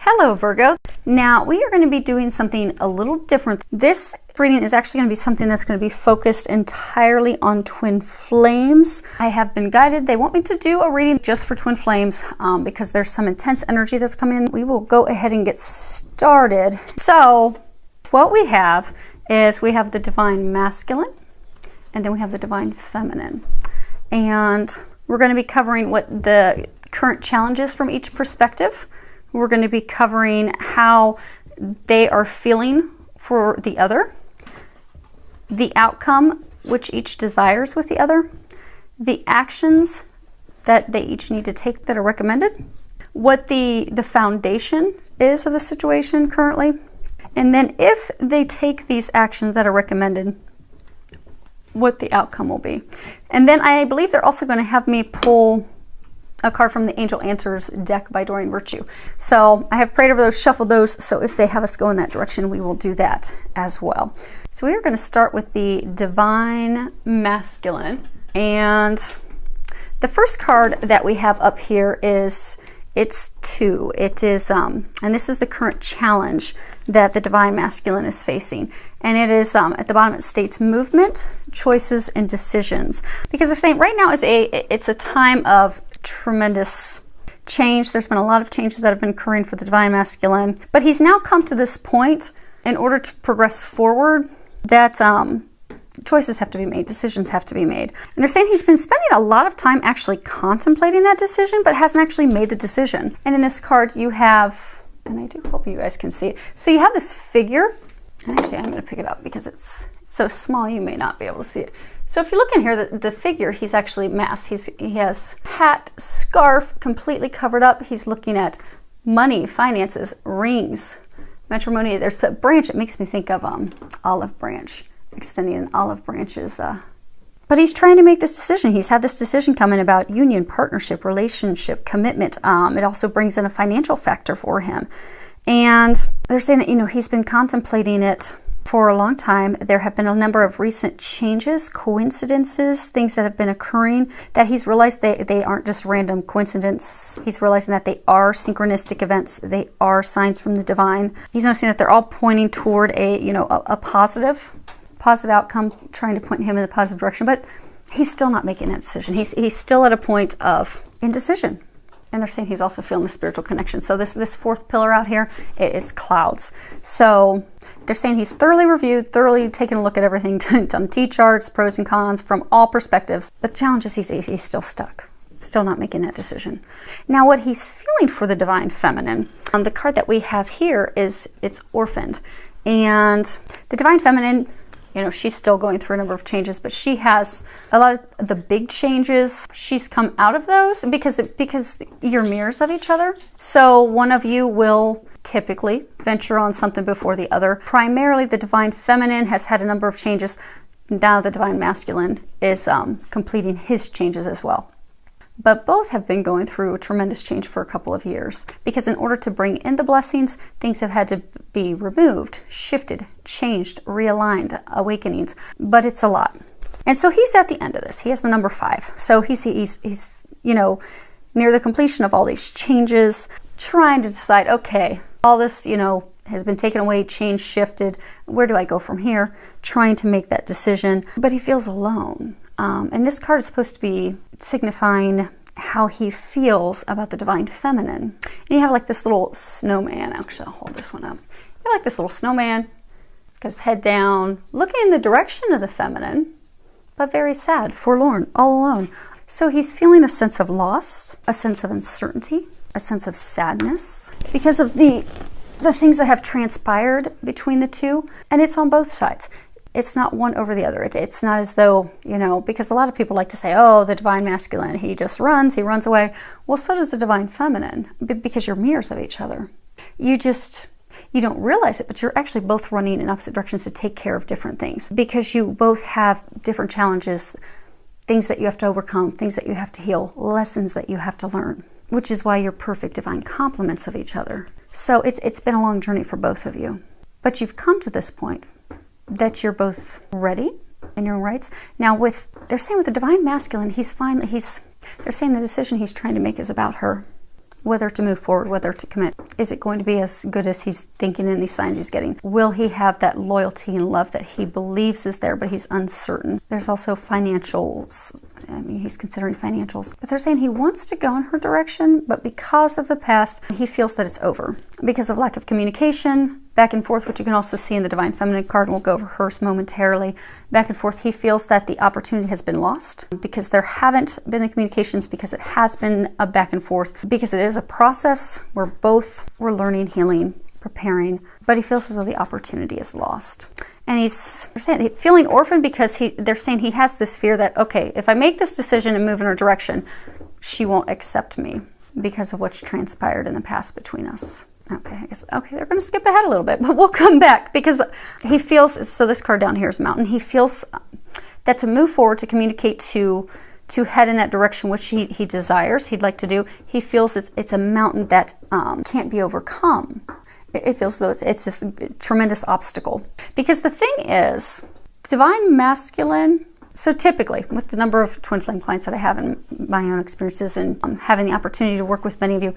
Hello Virgo. Now we are going to be doing something a little different. This reading is actually going to be something that's going to be focused entirely on twin flames. I have been guided. They want me to do a reading just for twin flames because there's some intense energy that's coming in. We will go ahead and get started. So what we have is we have the divine masculine and then we have the divine feminine. And we're going to be covering what the current challenges from each perspective. We're going to be covering how they are feeling for the other, the outcome which each desires with the other, the actions that they each need to take that are recommended, what the foundation is of the situation currently, and then if they take these actions that are recommended, what the outcome will be. And then I believe they're also going to have me pull a card from the Angel Answers deck by Doreen Virtue. So I have prayed over those, shuffled those, so if they have us go in that direction, we will do that as well. So we are going to start with the divine masculine. And the first card that we have up here is, it's 2. It is, and this is the current challenge that the divine masculine is facing. And it is, at the bottom it states movement, choices, and decisions. Because they're saying right now it's a time of tremendous change. There's been a lot of changes that have been occurring for the divine masculine, but he's now come to this point in order to progress forward that choices have to be made, decisions have to be made. And they're saying he's been spending a lot of time actually contemplating that decision, but hasn't actually made the decision. And in this card you have, and I do hope you guys can see it, so you have this figure, and actually I'm going to pick it up because it's so small you may not be able to see it. So if you look in here, the figure, he's actually masked. He has hat, scarf, completely covered up. He's looking at money, finances, rings, matrimony. There's the branch. It makes me think of olive branch, extending an olive branches. But he's trying to make this decision. He's had this decision coming about union, partnership, relationship, commitment. It also brings in a financial factor for him. And they're saying that, you know, he's been contemplating it for a long time. There have been a number of recent changes, coincidences, things that have been occurring that he's realized they aren't just random coincidence. He's realizing that they are synchronistic events. They are signs from the divine. He's noticing that they're all pointing toward a positive outcome, trying to point him in the positive direction, but he's still not making that decision. He's still at a point of indecision. And they're saying he's also feeling the spiritual connection. So this fourth pillar out here, it's clouds. So they're saying he's thoroughly reviewed, thoroughly taken a look at everything, done T-charts, pros and cons from all perspectives. The challenge is he's still stuck, still not making that decision. Now what he's feeling for the divine feminine, the card that we have here is, it's orphaned. And the divine feminine, you know, she's still going through a number of changes, but she has a lot of the big changes. She's come out of those because you're mirrors of each other. So one of you will typically venture on something before the other. Primarily the divine feminine has had a number of changes. Now the divine masculine is completing his changes as well. But both have been going through a tremendous change for a couple of years because in order to bring in the blessings, things have had to be removed, shifted, changed, realigned, awakenings, but it's a lot. And so he's at the end of this. He has the number 5. So he's you know, near the completion of all these changes, trying to decide, okay, all this, you know, has been taken away, changed, shifted. Where do I go from here? Trying to make that decision, but he feels alone. And this card is supposed to be signifying how he feels about the divine feminine. And you have like this little snowman. Actually, I'll hold this one up. You have like this little snowman. He's got his head down, looking in the direction of the feminine, but very sad, forlorn, all alone. So he's feeling a sense of loss, a sense of uncertainty, a sense of sadness because of the things that have transpired between the two. And it's on both sides. It's not one over the other. It's not as though, you know, because a lot of people like to say, oh, the divine masculine, he just runs, he runs away. Well, so does the divine feminine because you're mirrors of each other. You don't realize it, but you're actually both running in opposite directions to take care of different things because you both have different challenges, things that you have to overcome, things that you have to heal, lessons that you have to learn, which is why you're perfect divine complements of each other. So it's been a long journey for both of you, but you've come to this point that you're both ready in your own rights. Now they're saying with the divine masculine, they're saying the decision he's trying to make is about her. whether to move forward, whether to commit. Is it going to be as good as he's thinking in these signs he's getting? Will he have that loyalty and love that he believes is there, but he's uncertain? There's also financials. I mean, he's considering financials. But they're saying he wants to go in her direction, but because of the past, he feels that it's over. Because of lack of communication, back and forth, which you can also see in the Divine Feminine card, and we'll go over hers momentarily. Back and forth, he feels that the opportunity has been lost because there haven't been the communications, because it has been a back and forth, because it is a process where both we're learning, healing, preparing, but he feels as though the opportunity is lost. And he's feeling orphaned because they're saying he has this fear that, okay, if I make this decision and move in her direction, she won't accept me because of what's transpired in the past between us. Okay, I guess, okay, they're going to skip ahead a little bit, but we'll come back because he feels, so this card down here is Mountain. He feels that to move forward, to communicate, to head in that direction, which he desires, he'd like to do, he feels it's a mountain that can't be overcome. It feels as though it's this tremendous obstacle. Because the thing is, Divine Masculine, so typically, with the number of twin flame clients that I have in my own experiences and having the opportunity to work with many of you,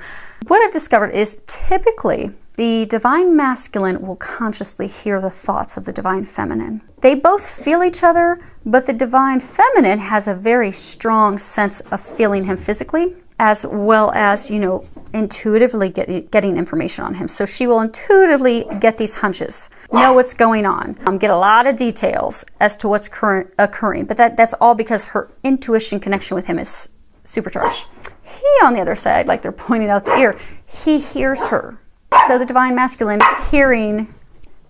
what I've discovered is typically the Divine Masculine will consciously hear the thoughts of the Divine Feminine. They both feel each other, but the Divine Feminine has a very strong sense of feeling him physically, as well as, you know, intuitively getting information on him. So she will intuitively get these hunches, know what's going on, get a lot of details as to what's occurring. But that's all because her intuition connection with him is supercharged. He, on the other side, like they're pointing out the ear, he hears her. So the Divine Masculine is hearing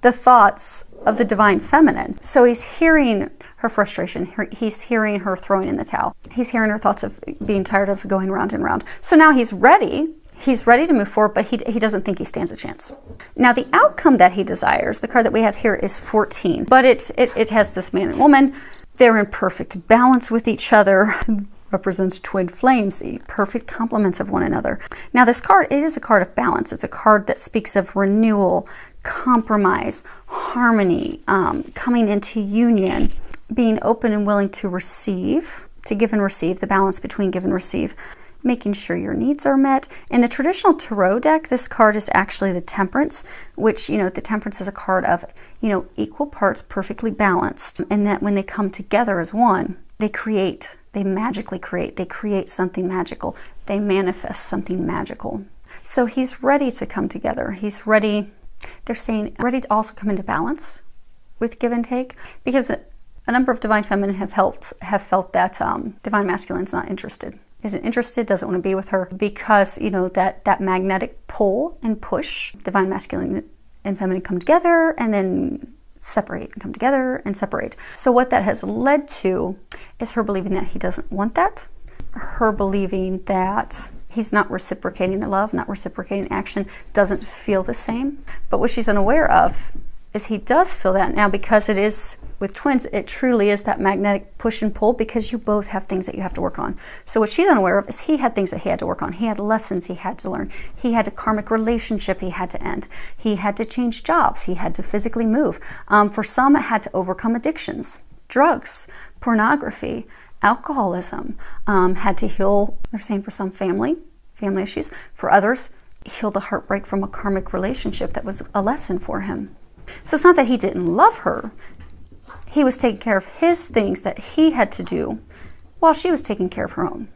the thoughts of the Divine Feminine. So he's hearing her frustration. He's hearing her throwing in the towel. He's hearing her thoughts of being tired of going round and round. So now he's ready. He's ready to move forward, but he doesn't think he stands a chance. Now, the outcome that he desires, the card that we have here is 14, but it has this man and woman. They're in perfect balance with each other. Represents twin flames, the perfect complements of one another. Now, this card, it is a card of balance. It's a card that speaks of renewal, compromise, harmony, coming into union, being open and willing to receive, to give and receive, the balance between give and receive, making sure your needs are met. In the traditional tarot deck, this card is actually the Temperance, which, you know, the Temperance is a card of, you know, equal parts, perfectly balanced, and that when they come together as one, they create, they magically create, they create something magical, they manifest something magical. So he's ready to come together. He's ready, they're saying, ready to also come into balance with give and take, because a number of Divine Feminine have felt that Divine Masculine's not interested. Isn't interested, doesn't want to be with her because, you know, that magnetic pull and push. Divine Masculine and Feminine come together and then separate and come together and separate. So what that has led to is her believing that he doesn't want that. Her believing that he's not reciprocating the love, not reciprocating action, doesn't feel the same. But what she's unaware of is he does feel that now, because it is with twins, it truly is that magnetic push and pull, because you both have things that you have to work on. So what she's unaware of is he had things that he had to work on. He had lessons he had to learn. He had a karmic relationship he had to end. He had to change jobs. He had to physically move. For some, it had to overcome addictions, drugs, pornography, alcoholism, had to heal, they're saying for some family issues. For others, heal the heartbreak from a karmic relationship that was a lesson for him. So it's not that he didn't love her. He was taking care of his things that he had to do while she was taking care of her own.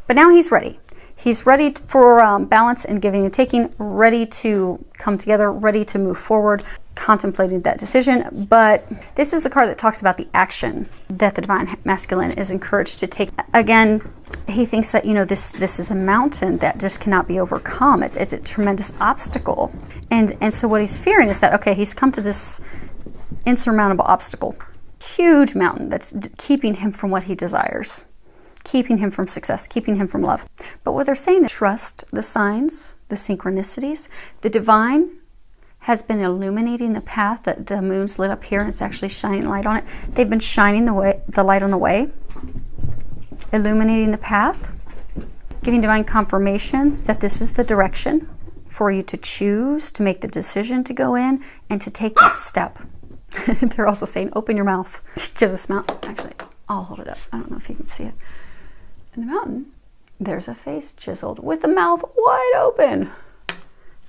But now he's ready. He's ready for balance and giving and taking, ready to come together, ready to move forward, contemplating that decision. But this is a card that talks about the action that the Divine Masculine is encouraged to take. Again, he thinks that, you know, this is a mountain that just cannot be overcome. It's a tremendous obstacle. And so what he's fearing is that, okay, he's come to this insurmountable obstacle, huge mountain that's keeping him from what he desires, keeping him from success, keeping him from love. But what they're saying is trust the signs, the synchronicities. The divine has been illuminating the path that the moon's lit up here, and it's actually shining light on it. They've been shining the light on the way, illuminating the path, giving divine confirmation that this is the direction for you to choose, to make the decision to go in and to take that step. They're also saying, open your mouth, because this mountain, actually, I'll hold it up. I don't know if you can see it. And the mountain There's a face chiseled with the mouth wide open.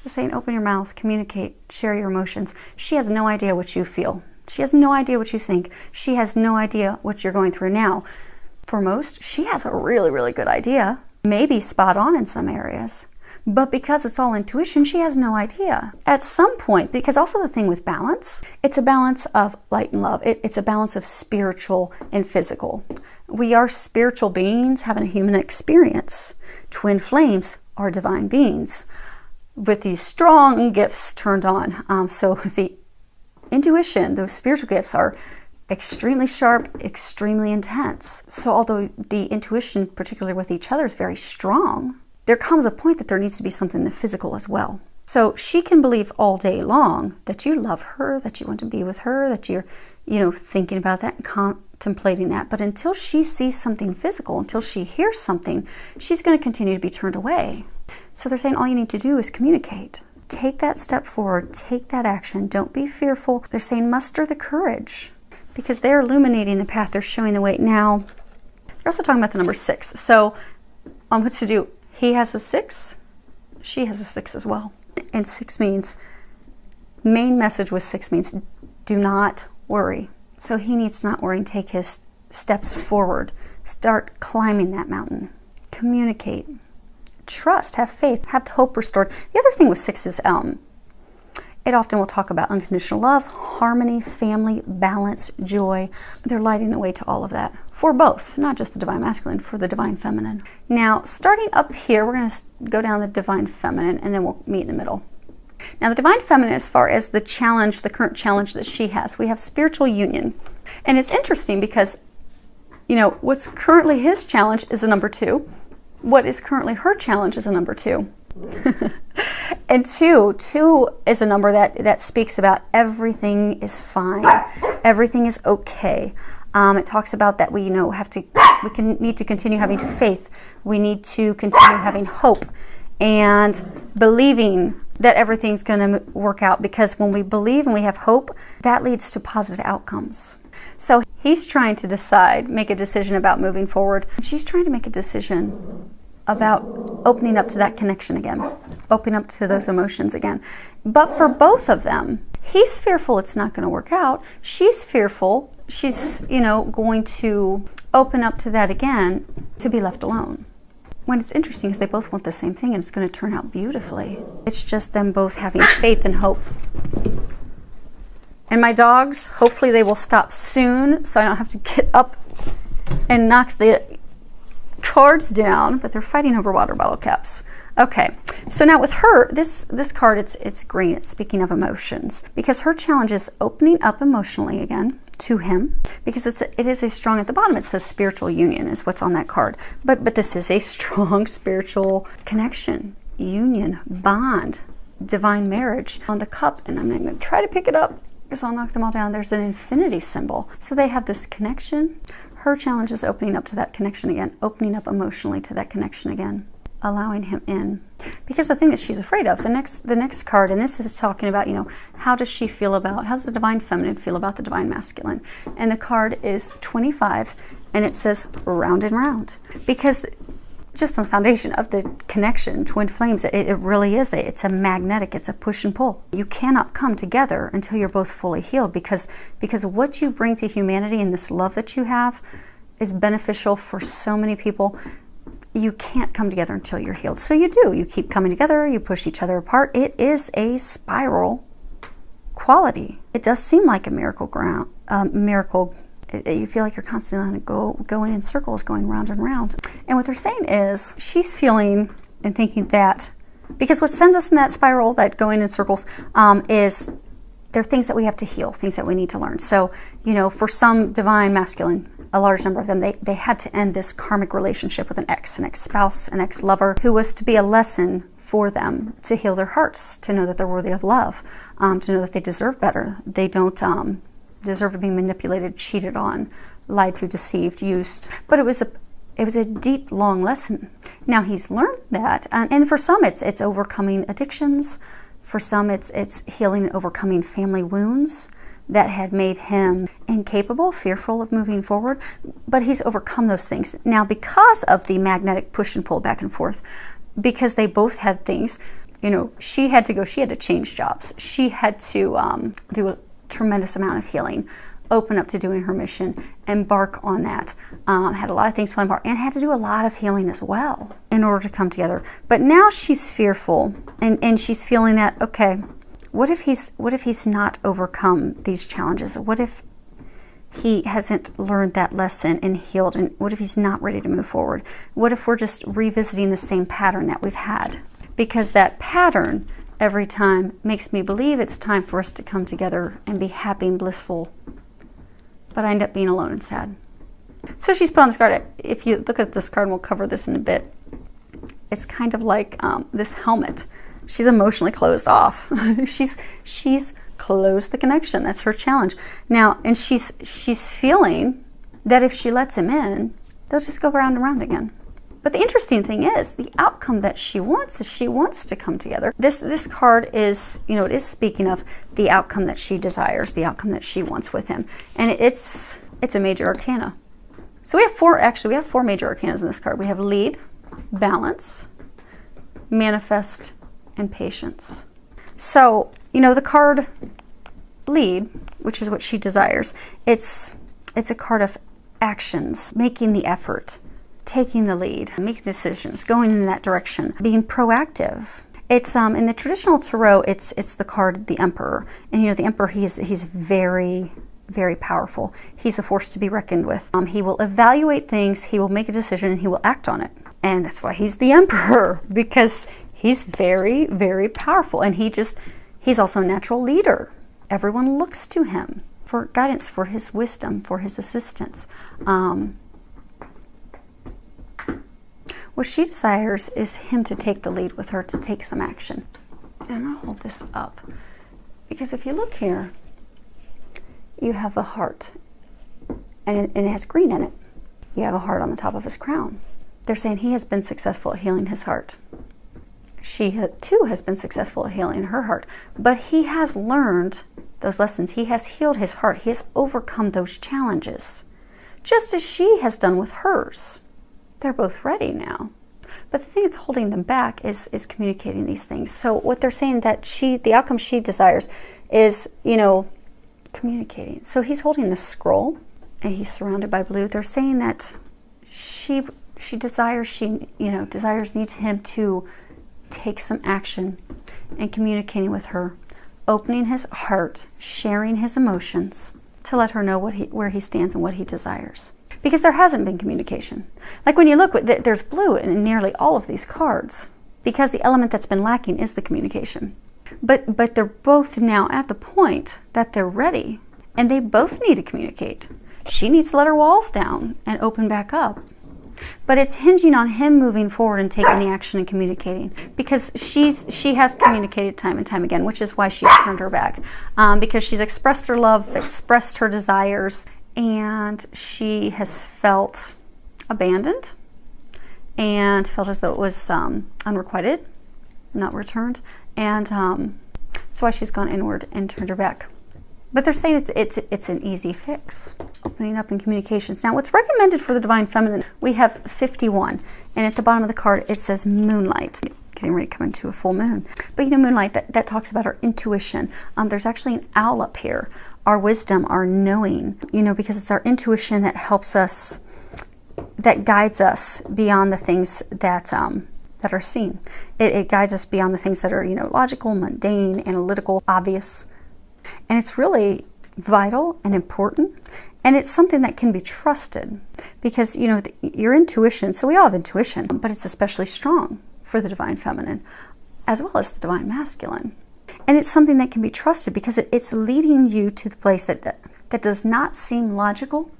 Just saying, open your mouth, communicate, share your emotions. She has no idea what you feel. She has no idea what you think. She has no idea what you're going through now. For most, she has a really, really good idea. Maybe spot on in some areas. But because it's all intuition, she has no idea. At some point, because also the thing with balance, it's a balance of light and love. It's a balance of spiritual and physical. We are spiritual beings having a human experience. Twin flames are divine beings with these strong gifts turned on. So the intuition, those spiritual gifts are extremely sharp, extremely intense. So although the intuition, particularly with each other, is very strong, there comes a point that there needs to be something in the physical as well. So she can believe all day long that you love her, that you want to be with her, that you're, thinking about that and contemplating that. But until she sees something physical, until she hears something, she's going to continue to be turned away. So they're saying all you need to do is communicate. Take that step forward, take that action. Don't be fearful. They're saying muster the courage because they're illuminating the path. They're showing the way. Now, they're also talking about the number 6. So on what to do. He has a 6. She has a 6 as well. And 6 means, main message with 6 means do not worry. So he needs to not worry and take his steps forward. Start climbing that mountain. Communicate. Trust, have faith, have hope restored. The other thing with 6 is it often will talk about unconditional love, harmony, family, balance, joy. They're lighting the way to all of that for both, not just the divine masculine, for the divine feminine. Now, starting up here, we're going to go down the divine feminine and then we'll meet in the middle. Now, the divine feminine, as far as the challenge, the current challenge that she has, we have spiritual union. And it's interesting because, what's currently his challenge is a number 2. What is currently her challenge is a number 2. And 2 is a number that speaks about everything is fine, everything is okay. It talks about that we need to continue having faith. We need to continue having hope and believing that everything's going to work out, because when we believe and we have hope, that leads to positive outcomes. So he's trying to make a decision about moving forward. She's trying to make a decision about opening up to that connection again, opening up to those emotions again. But for both of them, he's fearful it's not going to work out. She's fearful she's, going to open up to that again to be left alone. When it's interesting is they both want the same thing and it's going to turn out beautifully. It's just them both having faith and hope. And my dogs, hopefully they will stop soon so I don't have to get up and knock the cards down, but they're fighting over water bottle caps. Okay, so now with her, this card, it's green. It's speaking of emotions, because her challenge is opening up emotionally again to him, because it is a strong, at the bottom it says spiritual union is what's on that card, but this is a strong spiritual connection, union, bond, divine marriage. On the cup, and I'm going to try to pick it up because I'll knock them all down, there's an infinity symbol. So they have this connection. Her challenge is opening up to that connection again, opening up emotionally to that connection again, allowing him in. Because the thing that she's afraid of, the next card, and this is talking about, how does the divine feminine feel about the divine masculine? And the card is 25, and it says round and round. Because just on the foundation of the connection, twin flames, it really is, it's a magnetic, it's a push and pull. You cannot come together until you're both fully healed, because what you bring to humanity and this love that you have is beneficial for so many people. You can't come together until you're healed. So you keep coming together, you push each other apart. It is a spiral quality. It does seem like a miracle. You feel like you're constantly going in circles, going round and round. And what they're saying is she's feeling and thinking that, because what sends us in that spiral, that going in circles, is there are things that we have to heal, things that we need to learn. So, for some divine masculine, a large number of them, they had to end this karmic relationship with an ex-spouse, an ex-lover, who was to be a lesson for them to heal their hearts, to know that they're worthy of love, to know that they deserve better. They don't deserve to be manipulated, cheated on, lied to, deceived, used. But it was a deep, long lesson. Now he's learned that, and for some it's overcoming addictions. For some it's healing and overcoming family wounds that had made him incapable, fearful of moving forward, but he's overcome those things. Now, because of the magnetic push and pull back and forth, because they both had things, you know, she had to change jobs. She had to do a tremendous amount of healing, open up to doing her mission, embark on that. Had a lot of things falling apart, and had to do a lot of healing as well in order to come together. But now she's fearful, and she's feeling that, okay, what if he's not overcome these challenges? What if he hasn't learned that lesson and healed? And what if he's not ready to move forward? What if we're just revisiting the same pattern that we've had? Because that pattern every time makes me believe it's time for us to come together and be happy and blissful. But I end up being alone and sad. So she's put on this card. If you look at this card, and we'll cover this in a bit, it's kind of like this helmet. She's emotionally closed off. she's closed the connection. That's her challenge. Now, and she's feeling that if she lets him in, they'll just go round and round again. But the interesting thing is, the outcome that she wants is she wants to come together. This card is, you know, it is speaking of the outcome that she desires, the outcome that she wants with him. And it's a major arcana. So we have four major arcanas in this card. We have lead, balance, manifest, and patience. So, you know, the card lead, which is what she desires, it's a card of actions, making the effort, taking the lead, making decisions, going in that direction, being proactive. It's in the traditional tarot, it's the card the Emperor, and you know the Emperor, he's very, very powerful. He's a force to be reckoned with. He will evaluate things, he will make a decision, and he will act on it. And that's why he's the Emperor, because he's very, very powerful, and he's also a natural leader. Everyone looks to him for guidance, for his wisdom, for his assistance. What she desires is him to take the lead with her, to take some action. And I'll hold this up, because if you look here, you have a heart, and it has green in it. You have a heart on the top of his crown. They're saying he has been successful at healing his heart. She too has been successful at healing her heart, but he has learned those lessons. He has healed his heart. He has overcome those challenges, just as she has done with hers. They're both ready now. But the thing that's holding them back is communicating these things. So what they're saying, that the outcome she desires is, you know, communicating. So he's holding this scroll, and he's surrounded by blue. They're saying that she needs him to take some action and communicating with her, opening his heart, sharing his emotions, to let her know where he stands and what he desires. Because there hasn't been communication. Like when you look, there's blue in nearly all of these cards, because the element that's been lacking is the communication. But they're both now at the point that they're ready, and they both need to communicate. She needs to let her walls down and open back up. But it's hinging on him moving forward and taking the action and communicating, because she has communicated time and time again, which is why she's turned her back, because she's expressed her love, expressed her desires, and she has felt abandoned and felt as though it was unrequited, not returned, and that's why she's gone inward and turned her back. But they're saying it's an easy fix, opening up in communications. Now, what's recommended for the Divine Feminine, we have 51, and at the bottom of the card it says moonlight, getting ready to come into a full moon. But you know, moonlight, that talks about our intuition. There's actually an owl up here, our wisdom, our knowing, you know, because it's our intuition that helps us, that guides us beyond the things that are seen. It guides us beyond the things that are, you know, logical, mundane, analytical, obvious. And it's really vital and important, and it's something that can be trusted, because, you know, your intuition, so we all have intuition, but it's especially strong for the Divine Feminine as well as the Divine Masculine. And it's something that can be trusted because it's leading you to the place that does not seem logical,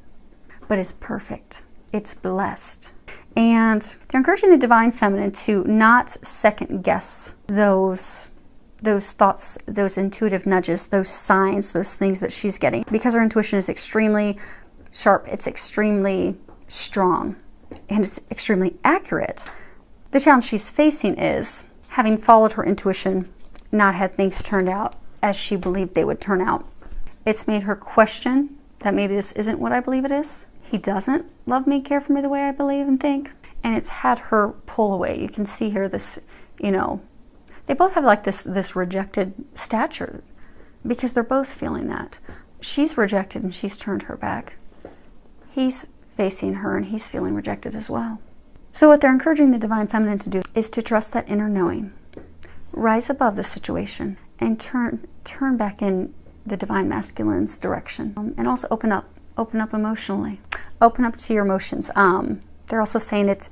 but is perfect. It's blessed. And they're encouraging the Divine Feminine to not second guess those thoughts, those intuitive nudges, those signs, those things that she's getting, because her intuition is extremely sharp, it's extremely strong, and it's extremely accurate. The challenge she's facing is having followed her intuition, not had things turned out as she believed they would turn out. It's made her question that maybe this isn't what I believe it is. He doesn't love me, care for me the way I believe and think. And it's had her pull away. You can see here this, you know, they both have like this rejected stature because they're both feeling that. She's rejected and she's turned her back. He's facing her and he's feeling rejected as well. So what they're encouraging the Divine Feminine to do is to trust that inner knowing. Rise above the situation and turn back in the Divine Masculine's direction. And also open up emotionally. Open up to your emotions. They're also saying it's,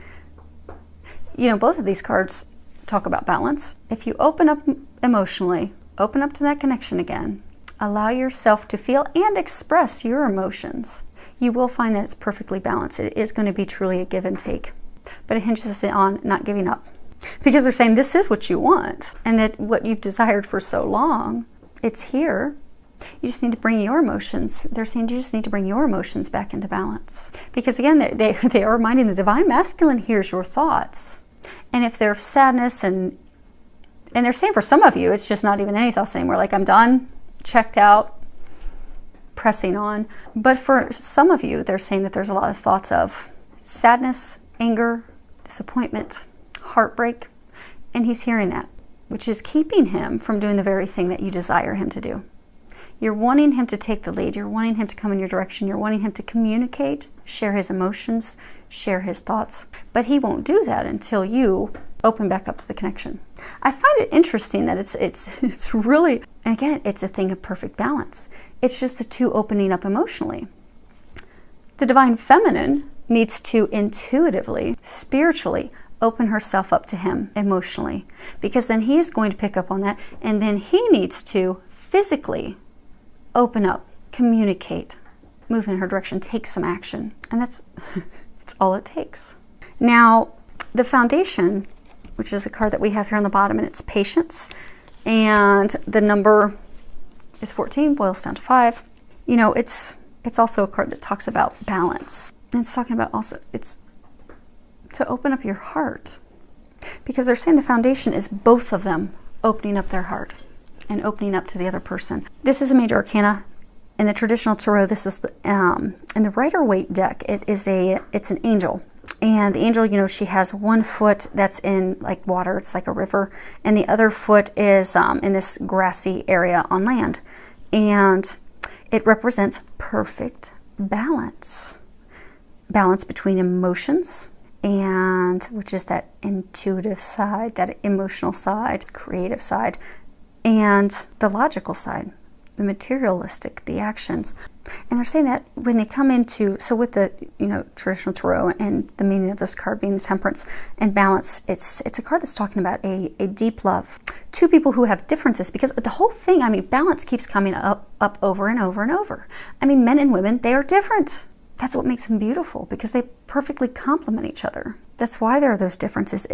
you know, both of these cards talk about balance. If you open up emotionally, open up to that connection again, allow yourself to feel and express your emotions, you will find that it's perfectly balanced. It is going to be truly a give and take. But it hinges on not giving up. Because they're saying this is what you want, and that what you've desired for so long, it's here. You just need to bring your emotions. They're saying you just need to bring your emotions back into balance. Because again, they are reminding the Divine Masculine hears your thoughts. And if they're sadness and they're saying for some of you, it's just not even any thoughts anymore. Like, I'm done, checked out, pressing on. But for some of you, they're saying that there's a lot of thoughts of sadness, anger, disappointment, heartbreak. And he's hearing that, which is keeping him from doing the very thing that you desire him to do. You're wanting him to take the lead. You're wanting him to come in your direction. You're wanting him to communicate, share his emotions, share his thoughts. But he won't do that until you open back up to the connection. I find it interesting that it's really, and again, it's a thing of perfect balance. It's just the two opening up emotionally. The Divine Feminine needs to intuitively, spiritually, open herself up to him emotionally. Because then he is going to pick up on that, and then he needs to physically open up, communicate, move in her direction, take some action. And that's all it takes. Now, the Foundation, which is a card that we have here on the bottom, and it's patience. And the number is 14, boils down to 5. You know, it's also a card that talks about balance. And it's talking about also, it's to open up your heart. Because they're saying the Foundation is both of them opening up their heart and opening up to the other person. This is a major arcana. In the traditional tarot, this is the in the Rider-Waite deck, it's an angel. And the angel, you know, she has one foot that's in like water, it's like a river, and the other foot is in this grassy area on land. And it represents perfect balance. Balance between emotions, and which is that intuitive side, that emotional side, creative side, and the logical side, the materialistic, the actions. And they're saying that when they come into, so with the, you know, traditional tarot and the meaning of this card being the Temperance and balance, it's a card that's talking about a deep love. Two people who have differences, because the whole thing, I mean, balance keeps coming up over and over and over. I mean, men and women, they are different. That's what makes them beautiful, because they perfectly complement each other. That's why there are those differences.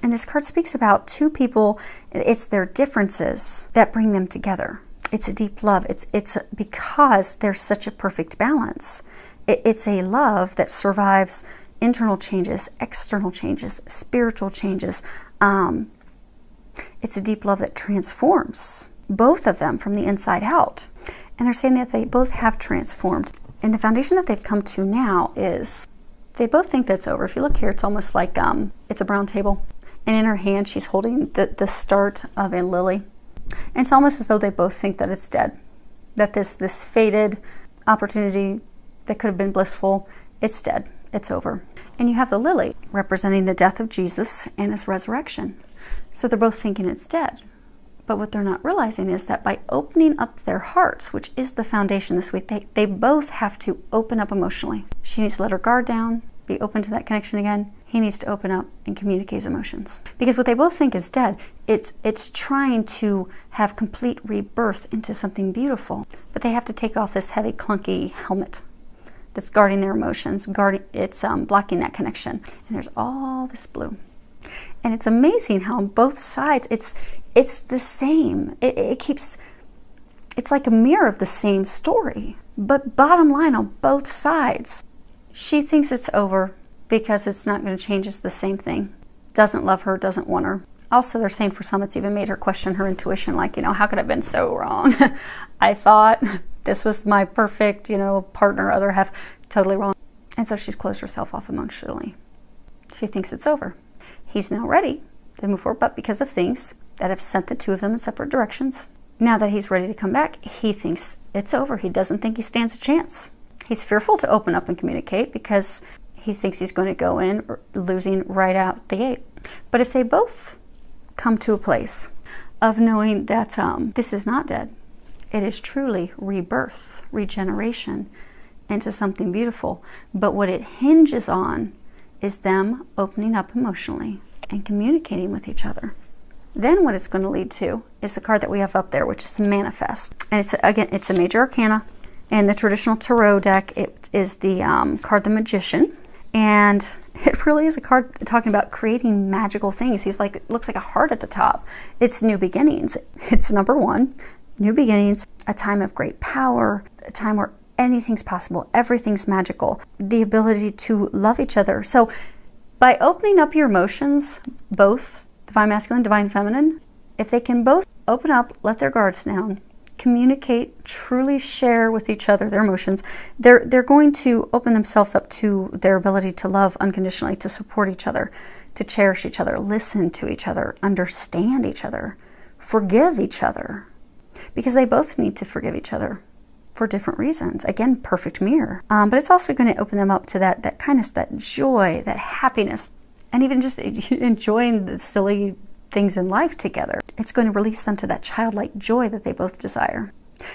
And this card speaks about two people, it's their differences that bring them together. It's a deep love. It's because there's such a perfect balance. It's a love that survives internal changes, external changes, spiritual changes. It's a deep love that transforms both of them from the inside out. And they're saying that they both have transformed. And the foundation that they've come to now is they both think that it's over. If you look here, it's almost like it's a brown table. And in her hand, she's holding the start of a lily. And it's almost as though they both think that it's dead. That this faded opportunity that could have been blissful, it's dead. It's over. And you have the lily representing the death of Jesus and his resurrection. So they're both thinking it's dead. But what they're not realizing is that by opening up their hearts, which is the foundation this week, they both have to open up emotionally. She needs to let her guard down, be open to that connection again. He needs to open up and communicate his emotions. Because what they both think is dead, it's trying to have complete rebirth into something beautiful. But they have to take off this heavy, clunky helmet that's guarding their emotions, it's blocking that connection. And there's all this blue. And it's amazing how on both sides, it's the same. It's like a mirror of the same story. But bottom line on both sides, she thinks it's over because it's not going to change. It's the same thing. Doesn't love her, doesn't want her. Also, they're saying for some, it's even made her question her intuition, like, you know, how could I have been so wrong? I thought this was my perfect, you know, partner, other half, totally wrong. And so she's closed herself off emotionally. She thinks it's over. He's now ready to move forward, but because of things that have sent the two of them in separate directions, now that he's ready to come back, he thinks it's over. He doesn't think he stands a chance. He's fearful to open up and communicate because he thinks he's going to go in losing right out the gate. But if they both come to a place of knowing that this is not dead, it is truly rebirth, regeneration into something beautiful. But what it hinges on is them opening up emotionally and communicating with each other. Then what it's going to lead to is the card that we have up there, which is manifest. And it's, again, it's a major arcana. In the traditional tarot deck, it is the card the Magician. And it really is a card talking about creating magical things. He's like, it looks like a heart at the top. It's new beginnings. It's number one, new beginnings, a time of great power, a time where anything's possible, everything's magical, the ability to love each other. So by opening up your emotions, both divine masculine, divine feminine, if they can both open up, let their guards down, communicate, truly share with each other their emotions, they're going to open themselves up to their ability to love unconditionally, to support each other, to cherish each other, listen to each other, understand each other, forgive each other, because they both need to forgive each other for different reasons. Again, perfect mirror. But it's also going to open them up to that kindness, that joy, that happiness, and even just enjoying the silly things in life together. It's going to release them to that childlike joy that they both desire.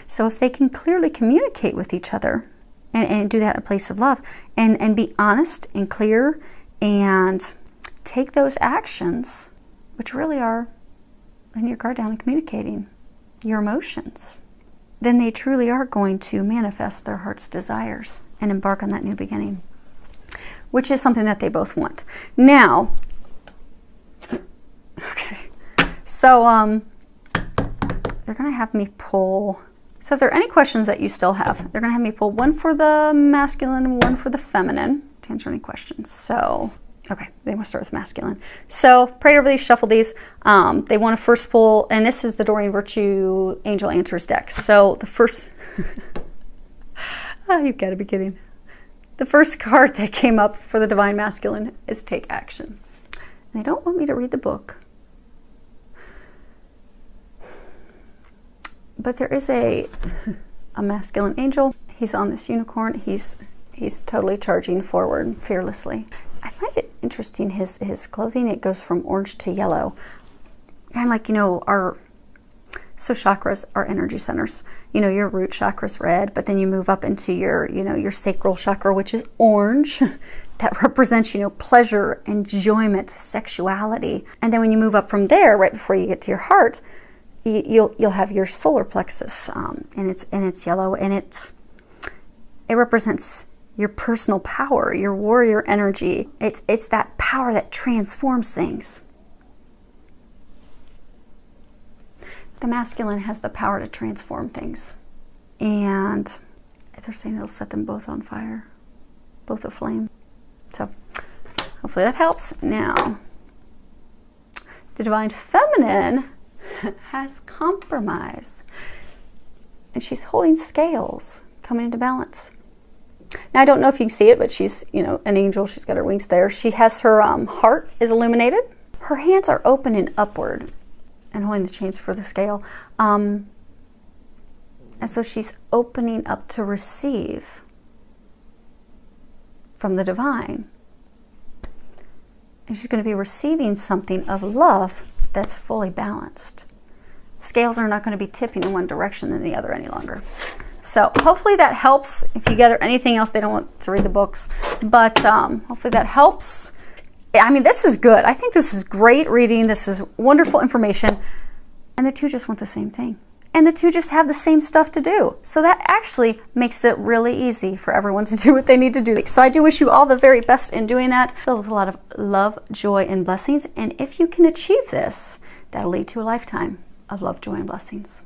So if they can clearly communicate with each other and do that in a place of love and be honest and clear and take those actions, which really are letting your guard down and communicating your emotions, then they truly are going to manifest their heart's desires and embark on that new beginning, which is something that they both want. Now, okay, so they're going to have me pull, so if there are any questions that you still have, they're going to have me pull one for the masculine and one for the feminine to answer any questions. So, okay, they want to start with masculine. So, prayed over these, shuffled these. They want to first pull, and this is the Doreen Virtue Angel Answers deck. So, the first, oh, you've got to be kidding. The first card that came up for the divine masculine is Take Action. And they don't want me to read the book, but there is a masculine angel. He's on this unicorn. He's totally charging forward fearlessly. I find it interesting, his clothing, it goes from orange to yellow. Kind of like, you know, so chakras are energy centers. You know, your root chakra is red, but then you move up into your, you know, your sacral chakra, which is orange. That represents, you know, pleasure, enjoyment, sexuality. And then when you move up from there, right before you get to your heart, you'll have your solar plexus, and it's yellow, and it represents your personal power, your warrior energy. It's that power that transforms things. The masculine has the power to transform things. And they're saying it'll set them both on fire, both aflame. So hopefully that helps. Now, the divine feminine has compromise. And she's holding scales, coming into balance. Now, I don't know if you can see it, but she's, you know, an angel. She's got her wings there. She has her heart is illuminated. Her hands are open and upward and holding the chains for the scale. And so she's opening up to receive from the divine. And she's going to be receiving something of love that's fully balanced. Scales are not going to be tipping in one direction than the other any longer. So hopefully that helps. If you gather anything else, they don't want to read the books, but hopefully that helps. I mean, this is good. I think this is great reading. This is wonderful information. And the two just want the same thing. And the two just have the same stuff to do. So that actually makes it really easy for everyone to do what they need to do. So I do wish you all the very best in doing that. Filled with a lot of love, joy, and blessings. And if you can achieve this, that'll lead to a lifetime of love, joy, and blessings.